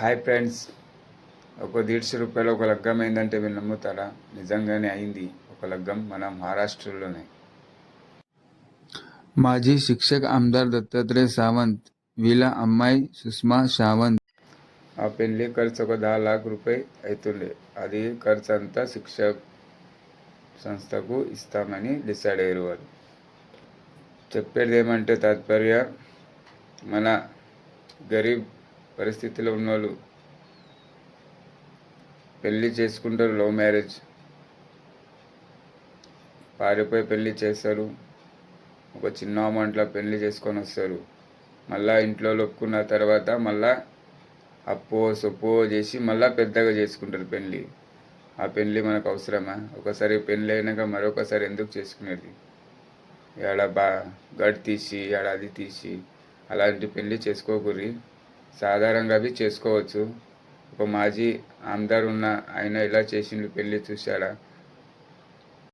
Hi friends, ఒక 150 రూపాయలు ఒక లగ్గం అయిందంటే మీరు నమ్ముతారా? నిజంగానే అయింది. ఒక లగ్గం మన మహారాష్ట్రలోనే. మాజీ శిక్షక్ ఆमदार దత్తాత్రేయ సావంత్, వీళ్ళ అమ్మాయి సుష్మా సావంత్. ఆ పెళ్లి ఖర్చు ఒక 10 लाख రూపాయలు అవుతుండే. అది ఖర్చు అంతా శిక్షక్ సంస్థకు ఇస్తామని డిసైడ్ అయ్యారు వాళ్ళు. చెప్పేది ఏమంటే తాత్పర్య, మన గరీబ్ పరిస్థితిలో ఉన్నోళ్ళు పెళ్ళి చేసుకుంటారు, లవ్ మ్యారేజ్, పారిపోయి పెళ్ళి చేస్తారు. ఒక చిన్న అమౌంట్లో పెళ్ళి చేసుకొని వస్తారు. మళ్ళీ ఇంట్లో ఒప్పుకున్న తర్వాత మళ్ళీ అప్పో సొప్పో చేసి మళ్ళీ పెద్దగా చేసుకుంటారు పెళ్ళి. ఆ పెళ్ళి మనకు అవసరమా? ఒకసారి పెళ్ళి అయినాక మరొకసారి ఎందుకు చేసుకునేది? ఏడ గడి తీసి ఏడ అది తీసి అలాంటి పెళ్ళి చేసుకోకూరి. సాధారణంగా అవి చేసుకోవచ్చు. ఒక మాజీ ఆमदार ఉన్న ఆయన ఎలా చేసిండు పెళ్ళి చూశాడా?